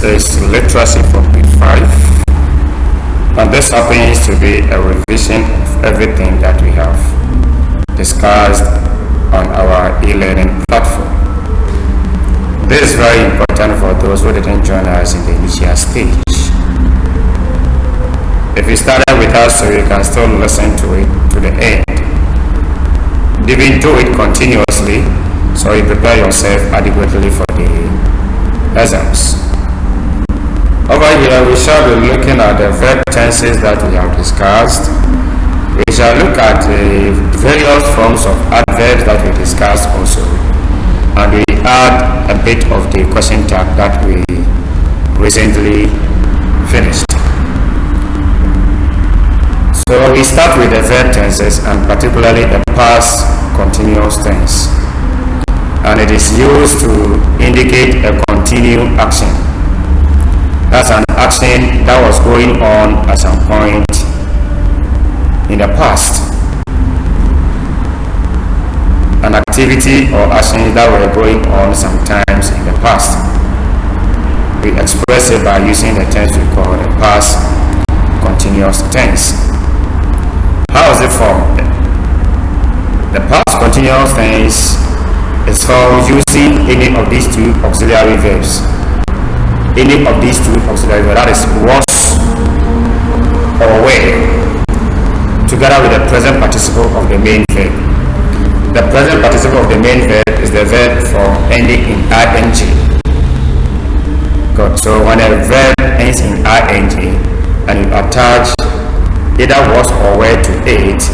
says literacy for grade 5. And this happens to be a revision of everything that we have discussed on our e-learning platform. This is very important for those who didn't join us in the initial stage. If you started with us, so you can still listen to it to the end. Even do it continuously, so you prepare yourself adequately for the exams. Over here, we shall be looking at the verb tenses that we have discussed. We shall look at the various forms of adverbs that we discussed also. And we add a bit of the question tag that we recently finished. So we start with the verb tenses, and particularly the past continuous tense. And it is used to indicate a continued action. That's an action that was going on at some point in the past. An activity or action that were going on sometimes in the past. We express it by using the tense we call the past continuous tense. How is it formed? The past continuous tense is called using any of these two auxiliary verbs. Any of these two auxiliary verbs, that is was or were, together with the present participle of the main verb. The present participle of the main verb is the verb form ending in ing. Good. So when a verb ends in ing and you attach either was or were to it,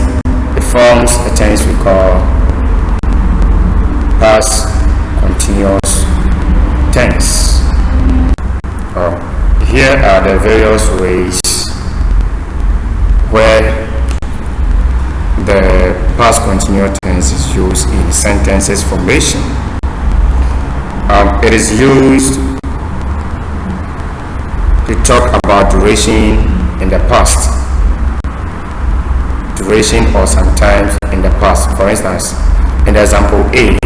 it forms a tense we call past continuous tense. Here are the various ways where the past continuous tense is used in sentences formation. It is used to talk about duration in the past. Duration or sometimes in the past. For instance, in the example A,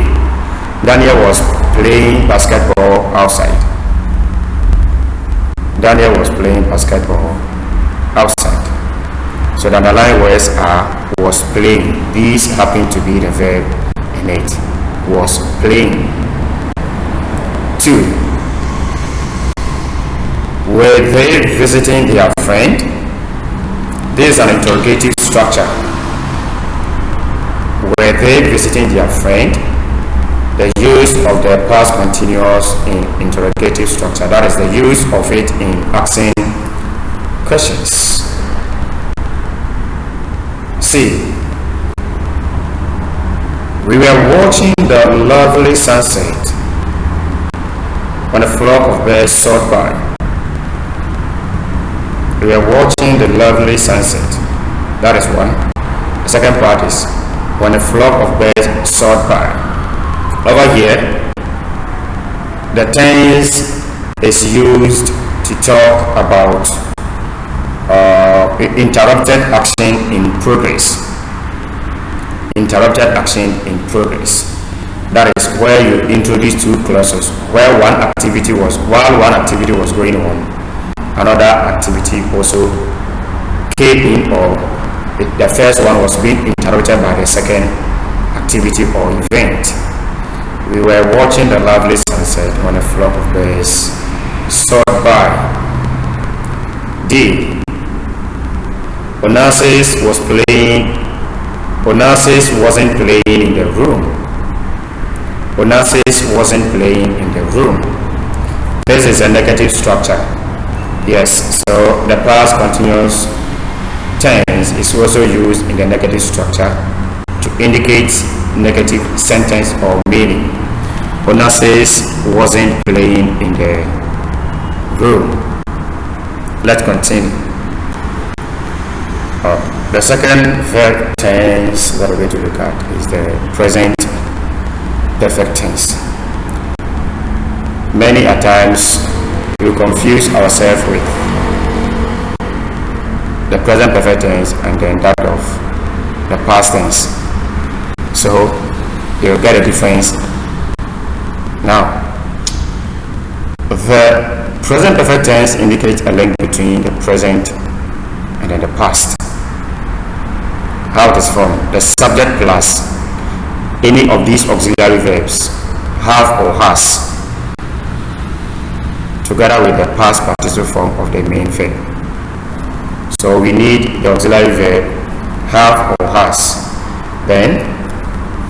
Daniel was playing basketball outside. Daniel was playing basketball outside. So the underlying words are was playing. These happen to be the verb in it. Was playing. 2. Were they visiting their friend? This is an interrogative structure. Were they visiting their friend? The use of the past continuous in interrogative structure. That is the use of it in asking questions. C. We were watching the lovely sunset when a flock of birds soared by. We were watching the lovely sunset. That is one. The second part is when a flock of birds soared by. Over here, the tense is used to talk about interrupted action in progress. Interrupted action in progress. That is where you introduce two clauses. While one activity was going on, another activity also came in, or the first one was being interrupted by the second activity or event. We were watching the lovely sunset when a flock of birds soared by. D. Onassis wasn't playing in the room. Onassis wasn't playing in the room. This is a negative structure. Yes, so the past continuous tense is also used in the negative structure to indicate negative sentence or meaning. Onassis wasn't playing in the room. Let's continue. The second verb tense that we're going to look at is the present perfect tense. Many a times we confuse ourselves with the present perfect tense and then that of the past tense. So you'll get a difference. Now, the Present perfect tense indicates a link between the present and then the past. How it is formed: the subject plus any of these auxiliary verbs, have or has, together with the past participle form of the main verb. So we need the auxiliary verb have or has, then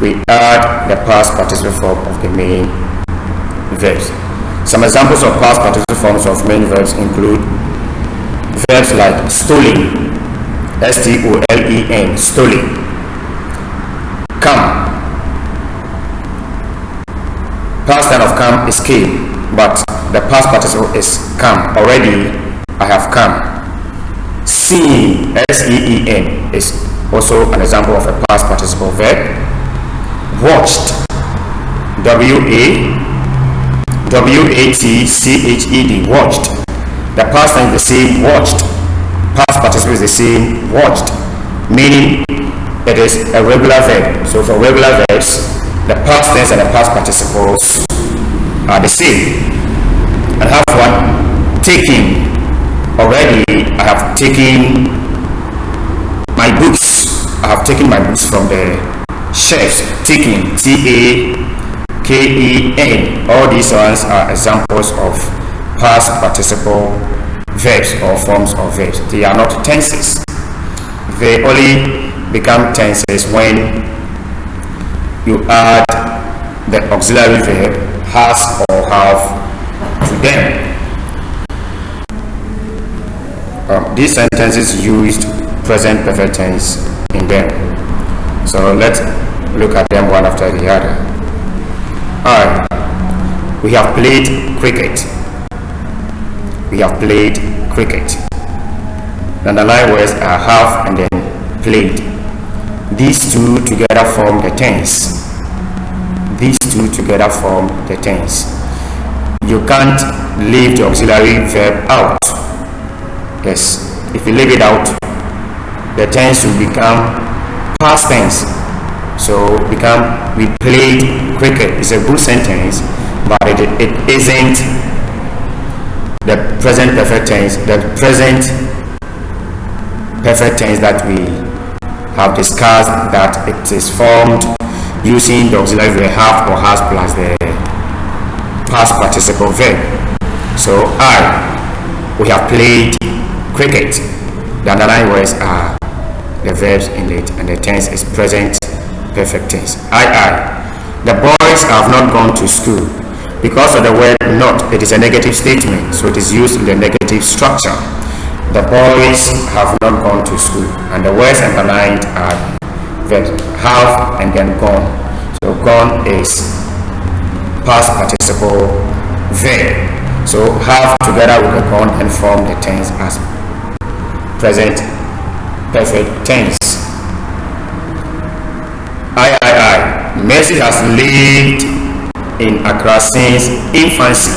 we add the past participle form of the main verbs. Some examples of past participle forms of main verbs include verbs like stolen, S-T-O-L-E-N, stolen, come. Past tense of come is came, but the past participle is come. Already I have come. Seen, S-E-E-N, is also an example of a past participle verb. Watched, W-A-T-C-H-E-D, watched. The past tense is the same, watched. Past participle is the same, watched, meaning it is a regular verb. So for regular verbs, the past tense and the past participles are the same. And have one, taking. Already I have taken my books. I have taken my books from the shelves. Taking, T-A-K-E-N. All these ones are examples of past participle verbs or forms of verbs. They are not tenses. They only become tenses when you add the auxiliary verb has or have to them. These sentences used present perfect tense in them. So let's look at them one after the other. Alright, we have played cricket. We have played cricket. The underlined words are have and then played. These two together form the tense. These two together form the tense. You can't leave the auxiliary verb out. Yes, if you leave it out, the tense will become past tense. So become we played cricket. It's a good sentence, but it isn't the present perfect tense. The present perfect tense that we have discussed, that it is formed using the auxiliary verb have or has plus the past participle verb. So we have played cricket. The underlined words are the verbs in it, and the tense is present perfect tense. The boys have not gone to school. Because of the word not, it is a negative statement, so it is used in the negative structure. The boys have not gone to school, and the words underlined are verbs have and then gone. So gone is past participle verb. So have together with the gone and form the tense as present perfect tense. Mercy has lived in Accra since infancy.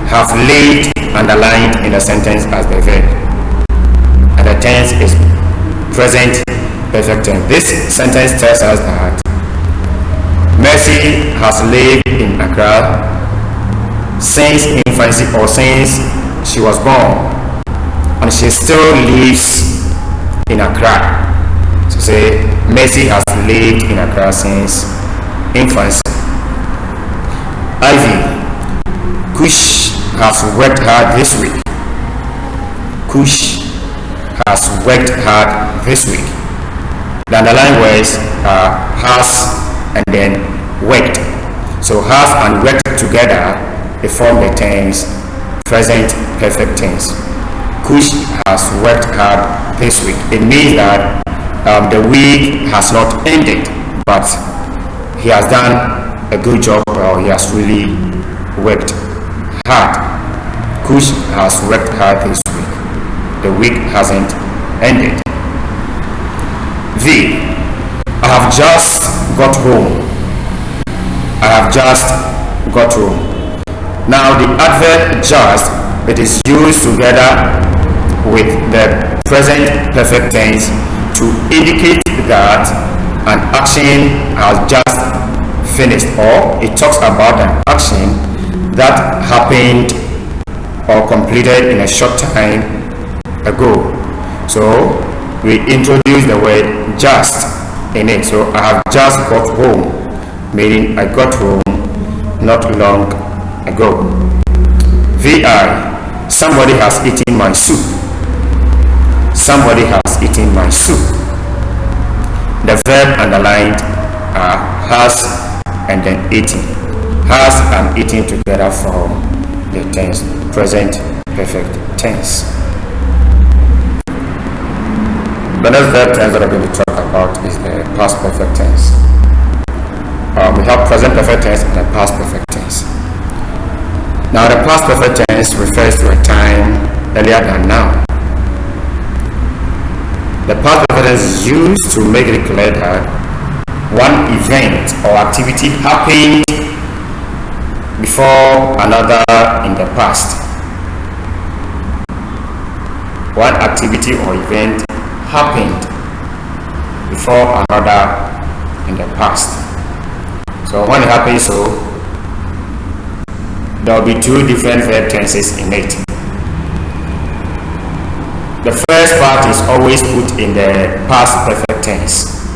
Have lived underlined in the sentence as the verb, and the tense is present perfect tense. This sentence tells us that Mercy has lived in Accra since infancy, or since she was born, and she still lives in Accra. So say Mercy has lived in Accra since infancy. Kush has worked hard this week. Kush has worked hard this week. The underlined words are has and then worked. So has and worked together, they form the tense present perfect tense. Kush has worked hard this week. It means that the week has not ended, but he has done a good job, or he has really worked hard. Kush has worked hard this week. The week hasn't ended. I have just got home. I have just got home. Now the adverb just, it is used together with the present perfect tense to indicate that an action has just finished, or it talks about an action that happened or completed in a short time ago. So we introduce the word just in it. So I have just got home, meaning I got home not long ago. VI, somebody has eaten my soup. Somebody has eaten my soup. The verb underlined are has and then eating. Has and eating together form the tense, present perfect tense. The next verb tense that I'm going to talk about is the past perfect tense. We have present perfect tense and the past perfect tense. Now the past perfect tense refers to a time earlier than now. The past perfect tense is used to make it clear that one event or activity happened before another in the past. One activity or event happened before another in the past. So when it happens so, there will be two different verb tenses in it. The first part is always put in the past perfect tense,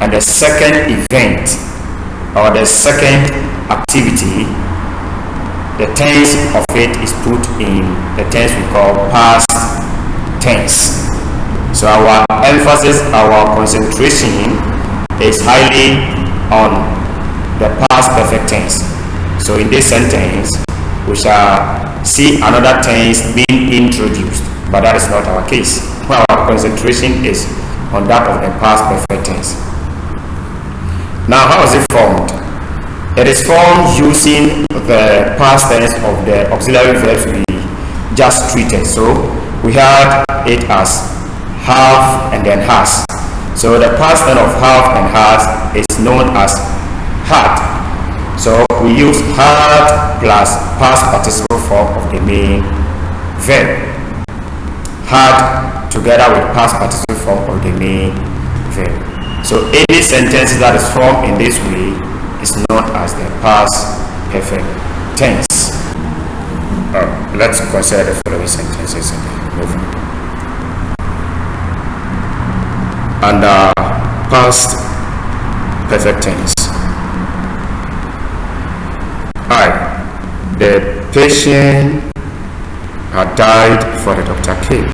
and the second event or the second activity, the tense of it is put in the tense we call past tense. So our emphasis, our concentration is highly on the past perfect tense. So in this sentence, we shall see another tense being introduced, but that is not our case. Our concentration is on that of the past perfect tense. Now, how is it formed? It is formed using the past tense of the auxiliary verbs we just treated. So we had it as have and then has. So the past tense of have and has is known as had. So we use had plus past participle form of the main verb. Had together with past participle form of the main verb. So any sentence that is formed in this way is known as the past perfect tense. Let's consider the following sentences and then move on. Under past perfect tense, the patient had died before the doctor came.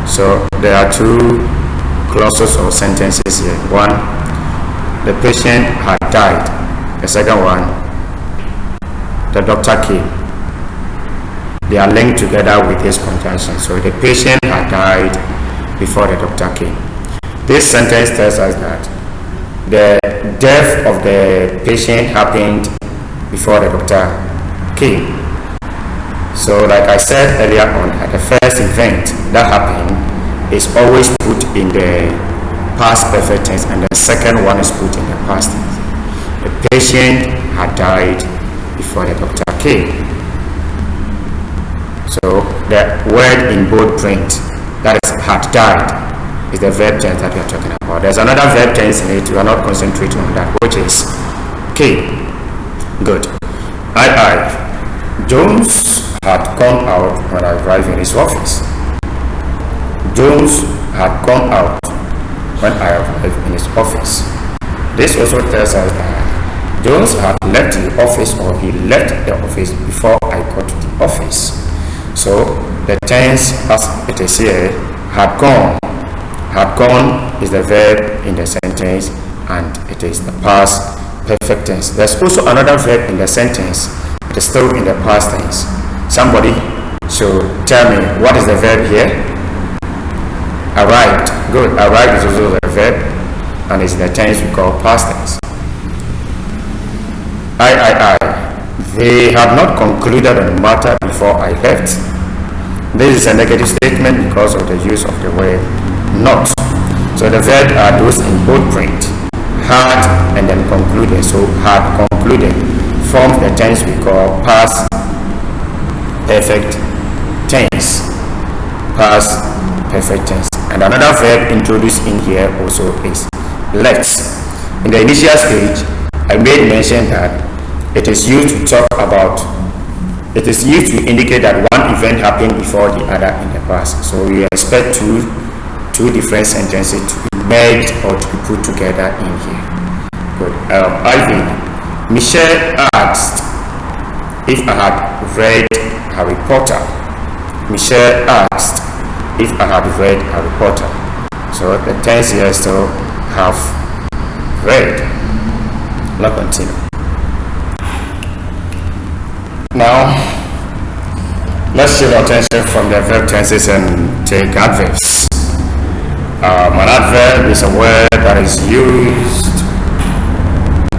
So there are two clauses or sentences here. One, the patient had died. The second one, the doctor came. They are linked together with this conjunction. So the patient had died before the doctor came. This sentence tells us that the death of the patient happened before the doctor came. So like I said earlier on, the first event that happened is always put in the past perfect tense, and the second one is put in the past tense. The patient had died before the doctor came. So the word in bold print, that is had died, is the verb tense that we are talking about. There's another verb tense in it, we are not concentrating on that, which is came. Good. Jones had gone out when I arrived in his office. Jones had gone out when I arrived in his office. This also tells us that Jones had left the office, or he left the office before I got to the office. So the tense as it is here, had gone. Had gone is the verb in the sentence, and it is the past perfect tense. There's also another verb in the sentence. It is still in the past tense. Somebody should tell me what is the verb here. Arrived. Good. Arrived is also the verb, and it's the tense we call past tense. They had not concluded on the matter before I left. This is a negative statement because of the use of the word not. So the verb are those in bold print. Had and then concluded. So had concluded forms the tense we call past perfect tense. Past perfect tense. And another verb introduced in here also is left. In the initial stage, I made mention that It is used to talk about, it is used to indicate that one event happened before the other in the past. So we expect two different sentences to be merged or to be put together in here. Good. Ivy, Michelle asked if I had read Harry Potter. Michelle asked if I had read Harry Potter. So the tense here still have read. Let's continue. Now, let's shift our attention from the verb tenses and take adverbs. An adverb is a word that is used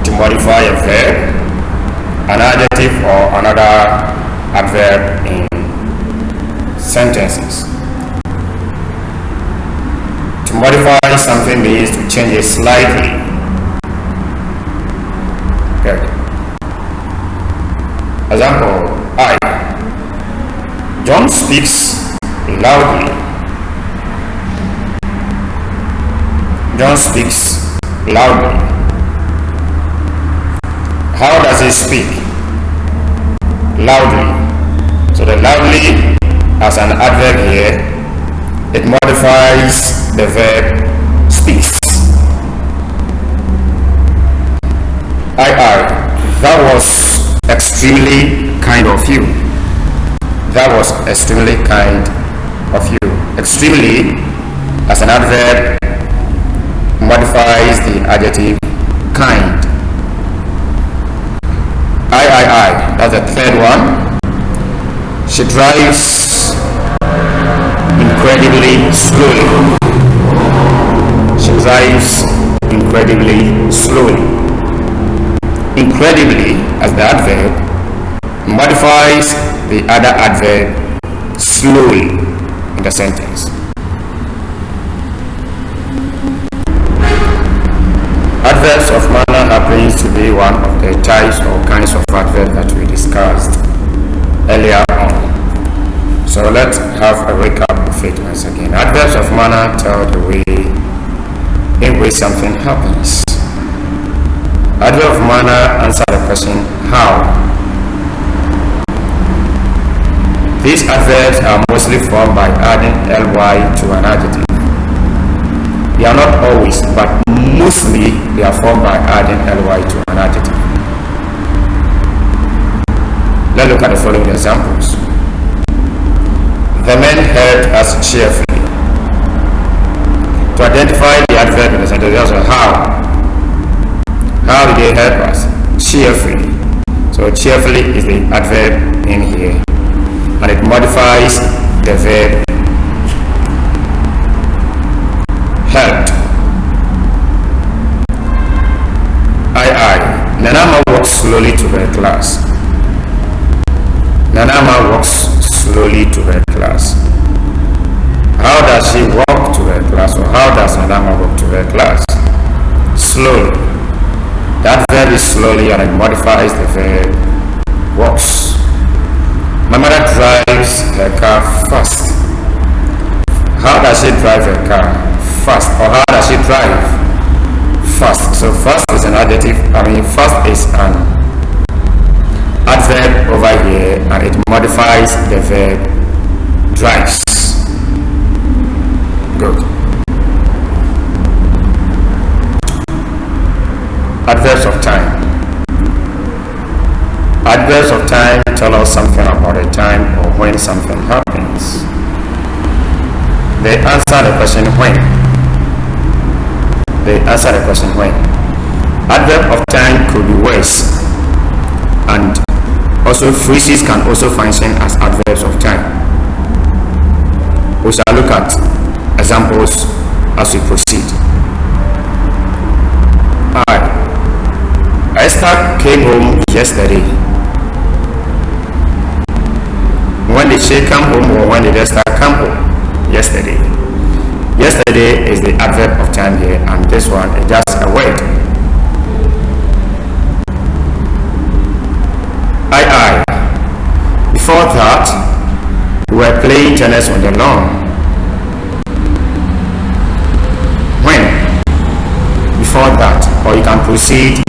to modify a verb, an adjective or another adverb in sentences. To modify something means to change it slightly. Okay. Example, John speaks loudly. John speaks loudly. How does he speak? Loudly. So the loudly as an adverb here, it modifies the verb speaks. That was extremely kind of you. That was extremely kind of you. Extremely as an adverb modifies the adjective kind. That's the third one. She drives incredibly slowly. She drives incredibly slowly. Incredibly as the adverb modifies the other adverb slowly in the sentence. Adverbs of manner happens to be one of the types or kinds of adverbs that we discussed earlier on. So let's have a recap of it once again. Adverbs of manner tell the way in which something happens. Adverb of manner answer the question how. These adverbs are mostly formed by adding ly to an adjective. They are not always, but mostly they are formed by adding ly to an adjective. Let's look at the following examples. The men helped us cheerfully. To identify the adverb in the sentence, there's a how. How did they help us? Cheerfully. So cheerfully is the adverb in here, and it modifies the verb helped. Nanama walks slowly to her class. Nanama walks slowly to her class. How does she walk to her class, or how does Nanama walk to her class? Slowly. That verb is slowly, and it modifies the verb walks. My mother drives her car fast. How does she drive her car? Fast. Or how does she drive? Fast. So fast is an adjective. Fast is an adverb over here, and it modifies the verb drives. Good. Adverbs of time. Adverbs of time tell us something about a time or when something happens. They answer the question when. Adverb of time could be words, and also phrases can also function as adverbs of time. We shall look at examples as we proceed. Esther came home yesterday. When did she come home, or when did Esther come home? Yesterday. Yesterday is the adverb of time here, and this one is just a word. Before that, we were playing tennis on the lawn. When? Before that, or you can proceed.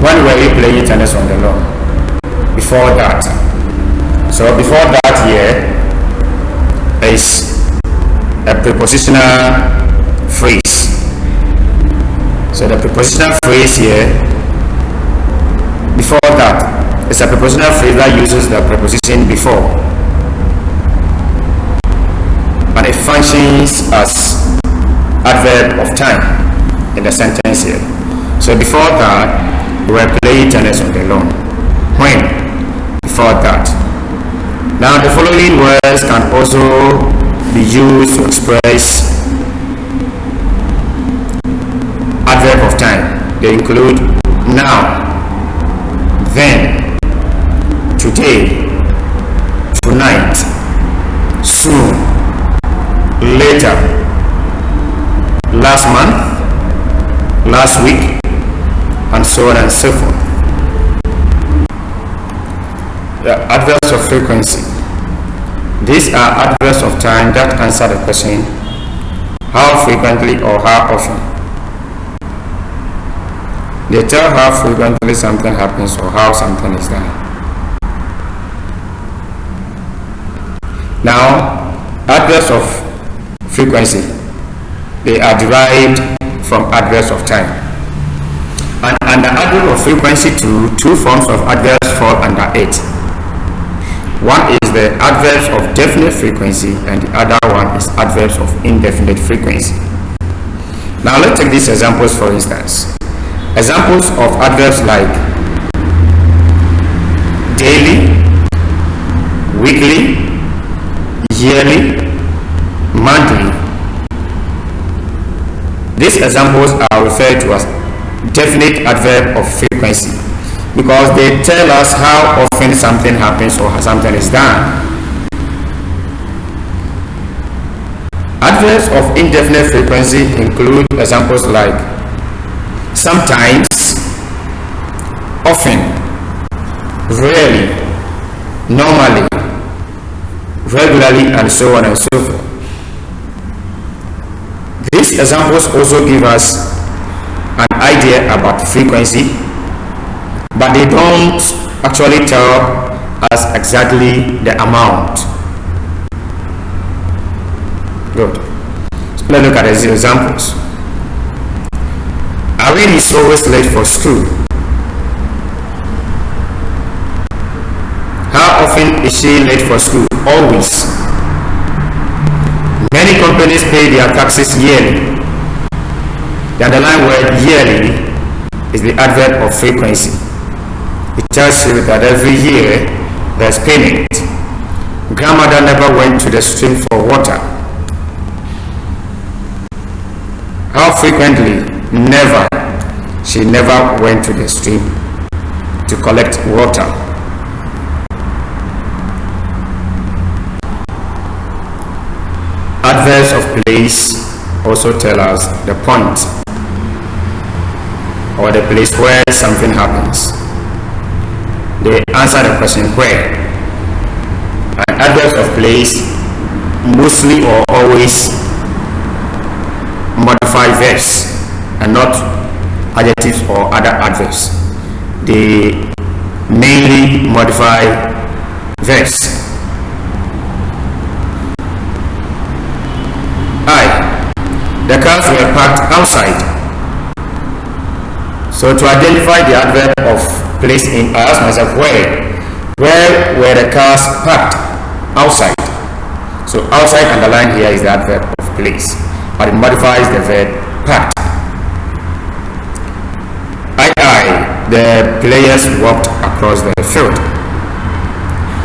When were you playing tennis on the lawn? before that. So before that here is a prepositional phrase. So the prepositional phrase here before that is a prepositional phrase that uses the preposition before, and it functions as adverb of time in the sentence here. So before that we were playing tennis on the lawn. When? Before that. Now the following words can also be used to express adverb of time. They include now, then, today, tonight, soon, later, last month, last week, and so on and so forth. The adverbs of frequency. These are adverbs of time that answer the question how frequently or how often. They tell how frequently something happens or how something is done. Now, adverbs of frequency, they are derived from adverbs of time. And under adverb of frequency two forms of adverbs fall under it. One is the adverbs of definite frequency and the other one is adverbs of indefinite frequency. Now let's take these examples for instance. Examples of adverbs like daily, weekly, yearly, monthly. These examples are referred to as definite adverb of frequency because they tell us how often something happens or something is done. Adverbs of indefinite frequency include examples like sometimes, often, rarely, normally, regularly, and so on and so forth. These examples also give us an idea about frequency, but they don't actually tell us exactly the amount. Good. So let's look at these examples. Irene is always late for school. How often is she late for school? Always. Many companies pay their taxes yearly. The underlying word yearly is the adverb of frequency. It tells you that every year there's payment. Grandmother never went to the stream for water. How frequently? Never. She never went to the stream to collect water. Adverbs of place also tell us the point or the place where something happens. They answer the question where. And adverbs of place mostly or always modify verbs and not adjectives or other adverbs. They mainly modify verbs. The cars were parked outside. So to identify the adverb of place in, I ask myself where were the cars parked? Outside. So outside underlined here is the adverb of place, but it modifies the verb parked. The players walked across the field.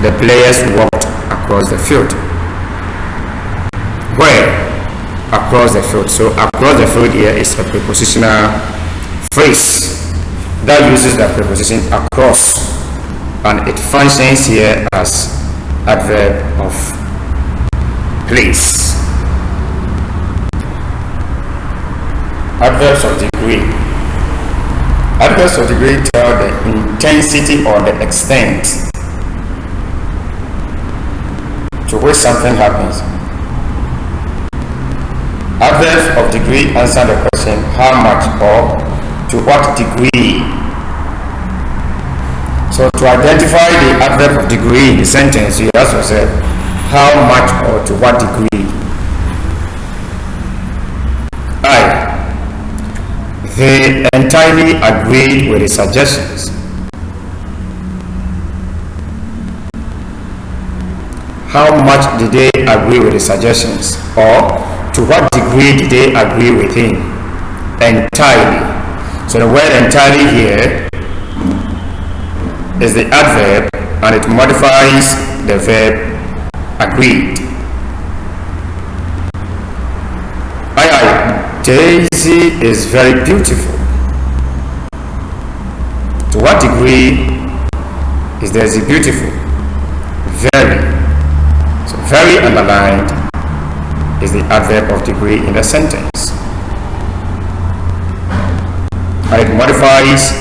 The players walked across the field. Where? Across the field. So across the field here is a prepositional phrase that uses the preposition across, and it functions here as adverb of place. Adverbs of degree. Adverbs of degree tell the intensity or the extent to which something happens. Adverbs of degree answer the question how much or to what degree So to identify the adverb of degree in the sentence, you ask yourself, how much or to what degree? I. They entirely agreed with the suggestions. How much did they agree with the suggestions? Or to what degree did they agree with him? Entirely. So the word entirely here is the adverb and it modifies the verb agreed. Daisy is very beautiful. To what degree is Daisy beautiful? Very. So very underlined is the adverb of degree in the sentence. And it modifies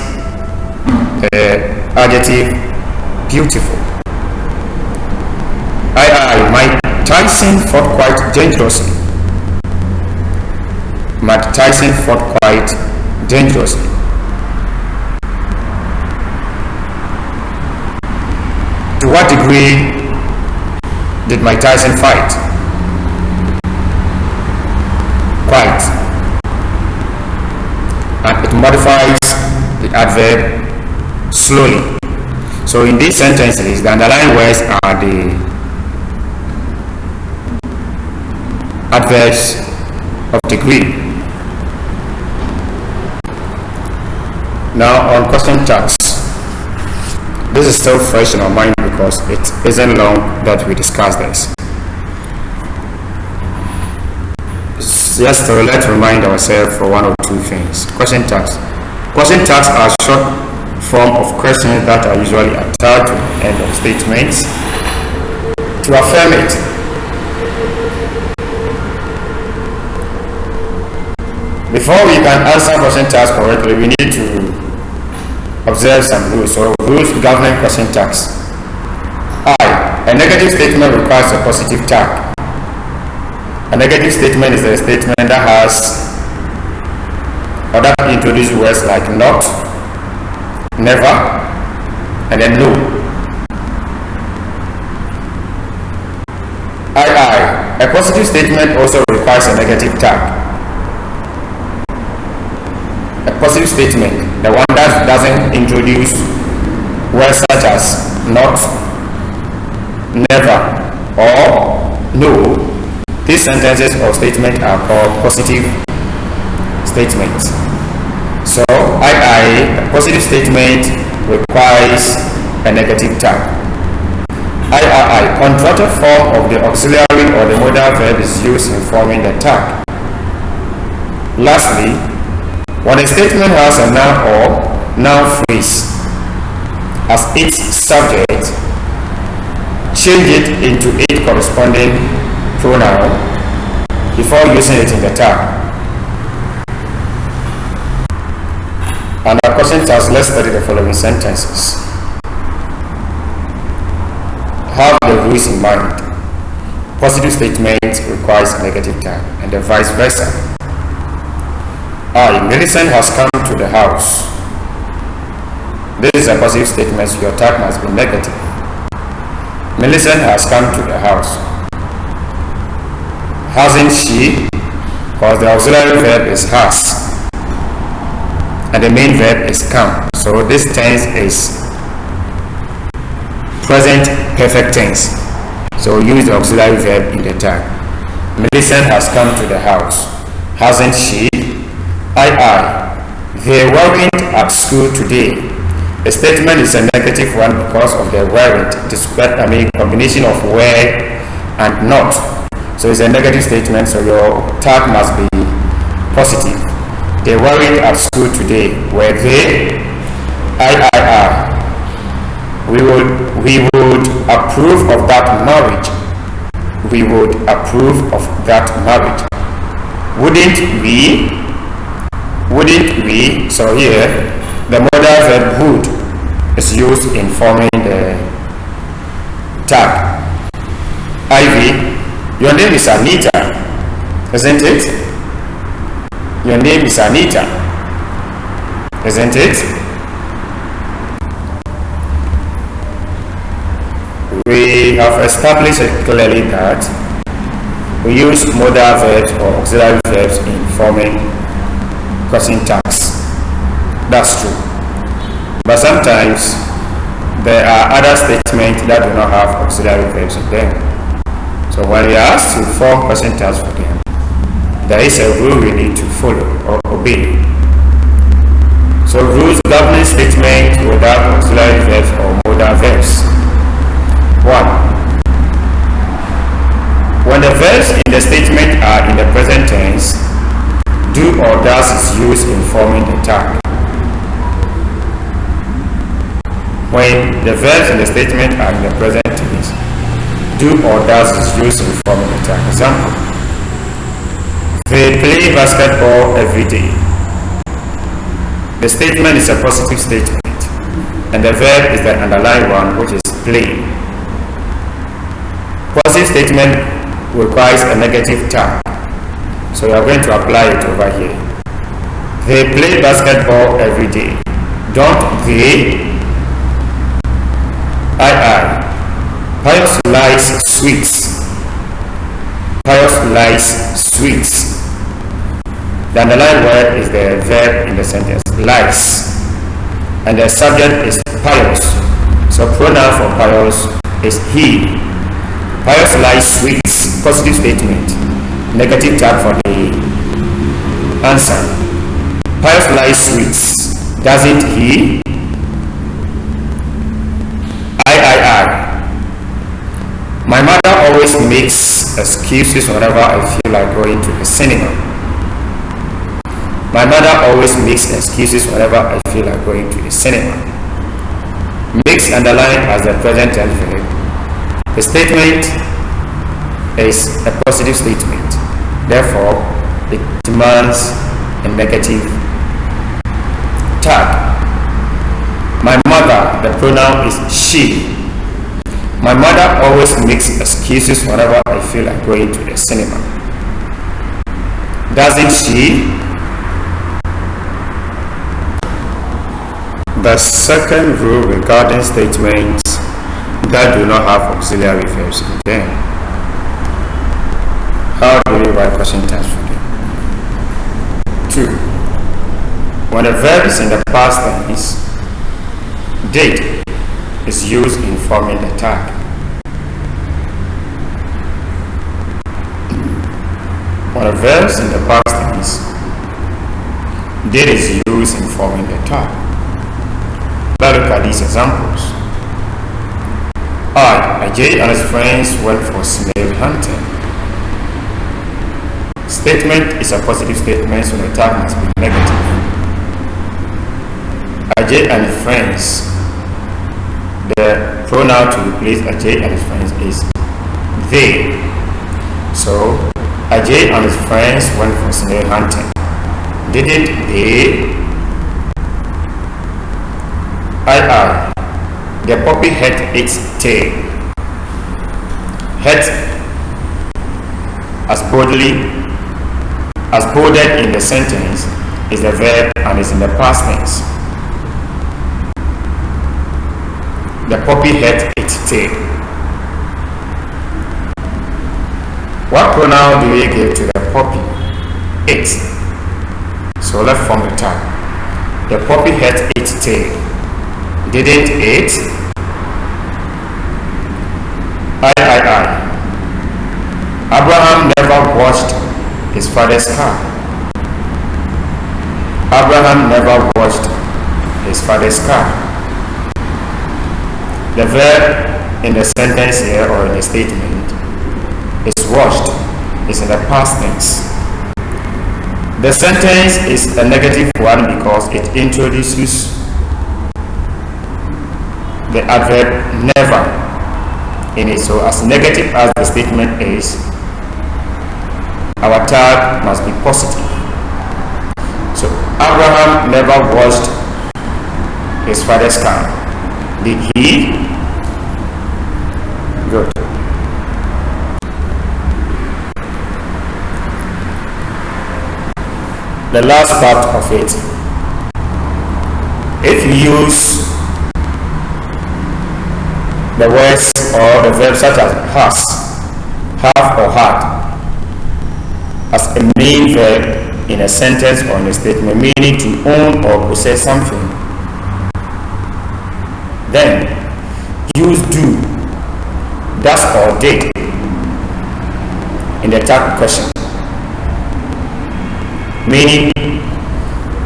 the adjective beautiful. Mike Tyson fought quite dangerously. Mike Tyson fought quite dangerously. To what degree did Mike Tyson fight? Quite. And it modifies the adverb slowly. So in these sentences, the underlined words are the adverbs of degree. Now on question tags. This is still fresh in our mind because it isn't long that we discussed this. Just let's remind ourselves for one or two things. Question tags. Question tags are short form of questions that are usually attached to the end of statements to affirm it. Before we can answer question tags correctly, we need to observe some rules. So rules governing question tags. A negative statement requires a positive tag. A negative statement is a statement that has or that introduces words like not, never, and then no. A positive statement also requires a negative tag. A positive statement, the one that doesn't introduce words such as not, never, or no, these sentences or statements are called positive statements. So a positive statement requires a negative tag. Contracted form of the auxiliary or the modal verb is used in forming the tag. Lastly, when a statement has a noun or noun phrase as its subject, change it into its corresponding pronoun before using it in the tag. And our question task, let's study the following sentences. Have the rules in mind. Positive statement requires a negative tag, and the vice versa. Millicent has come to the house. This is a positive statement, so your tag must be negative. Millicent has come to the house. Hasn't she? Because the auxiliary verb is has. And the main verb is come. So this tense is present perfect tense. So use the auxiliary verb in the tag. Millicent has come to the house. Hasn't she? They weren't at school today. The statement is a negative one because of the weren't. Combination of were and not. So it's a negative statement, so your tag must be positive. They weren't at school today. Were they? We would approve of that marriage. We would approve of that marriage. Wouldn't we? Wouldn't we? So here, the modal verb would is used in forming the tag. Ivy, your name is Anita, isn't it? Your name is Anita, isn't it? have established clearly that we use modal verbs or auxiliary verbs in forming question tags. That's true. But sometimes there are other statements that do not have auxiliary verbs in them. So when we are asked to form question tags for them, there is a rule we need to follow or obey. So rules governing statements without auxiliary verbs or modal verbs. 1. When the verbs in the statement are in the present tense, do or does is used in forming the tag. When the verbs in the statement are in the present tense, do or does is used in forming the tag. Example: they play basketball every day. The statement is a positive statement, and the verb is the underlined one, which is play. Positive statement requires a negative tag, so we are going to apply it over here. They play basketball every day. Don't they? I. Pius likes sweets. Pius likes sweets. The underlined word is the verb in the sentence, likes, and the subject is Pius. So pronoun for Pius is he. Pius likes sweets, positive statement, negative tag for the answer. Pius likes sweets, doesn't he? I. My mother always makes excuses whenever I feel like going to the cinema. My mother always makes excuses whenever I feel like going to the cinema. Makes underlined as the present tense verb. The statement is a positive statement, therefore it demands a negative tag. My mother, the pronoun is she. My mother always makes excuses whenever I feel like going to the cinema. Doesn't she? The second rule regarding statements that do not have auxiliary verbs in them. How do we write question tags for them? 2. When a verb is in the past tense, did is used in forming the tag. When a verb is in the past tense, did is used in forming the tag. Let's look at these examples. Ajay and his friends went for snail hunting. Statement is a positive statement, so the tag must be negative. Ajay and his friends. The pronoun to replace Ajay and his friends is they. So Ajay and his friends went for snail hunting. Didn't they? I. The puppy had its tail. Had as bolded in the sentence is the verb and is in the past tense. The puppy had its tail. What pronoun do we give to the puppy? It. So let's form the tag. The puppy had its tail. Didn't it? I. Abraham never washed his father's car. Abraham never washed his father's car. The verb in the sentence here or in the statement is washed, is in the past tense. The sentence is a negative one because it introduces the adverb never in it. So as negative as the statement is, our tag must be positive. So Abraham never washed his father's car. Did he? Good. The last part of it. If you use the words or the verb such as has, have or had as a main verb in a sentence or in a statement, meaning to own or possess something, then use do, does or did in the tag question, meaning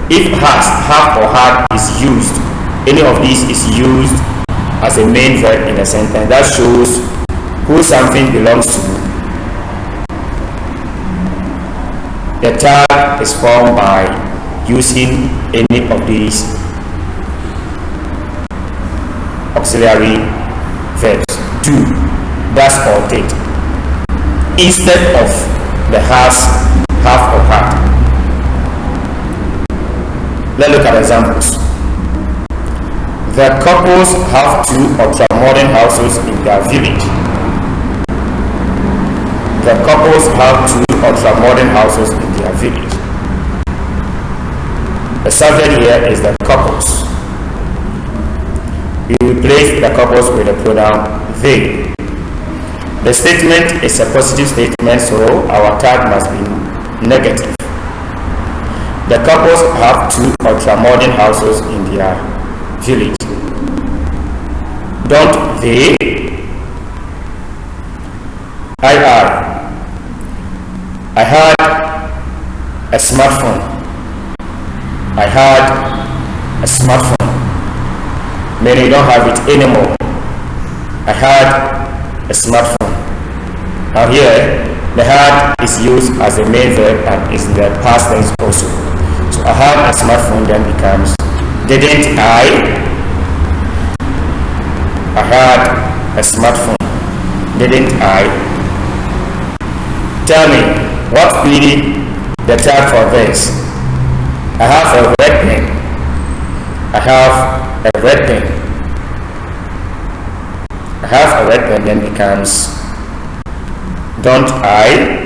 if has, have or had is used, any of these is used as a main verb in a sentence, that shows who something belongs to. The tag is formed by using any of these auxiliary verbs, do, does or did, instead of the has, have or had. Let's look at examples. The couples have 2 ultra-modern houses in their village. The couples have 2 ultra-modern houses in their village. The subject here is the couples. We replace the couples with the pronoun they. The statement is a positive statement, so our tag must be negative. The couples have 2 ultra-modern houses in their village. Don't they? I had a smartphone. I had a smartphone. Maybe you don't have it anymore. I had a smartphone. Now here, the had is used as a main verb and is in the past tense also. So I had a smartphone then becomes didn't I? I had a smartphone. Didn't I? Tell me, what's really the tag for this? I have a red pen. I have a red pen. I have a red pen then becomes don't I?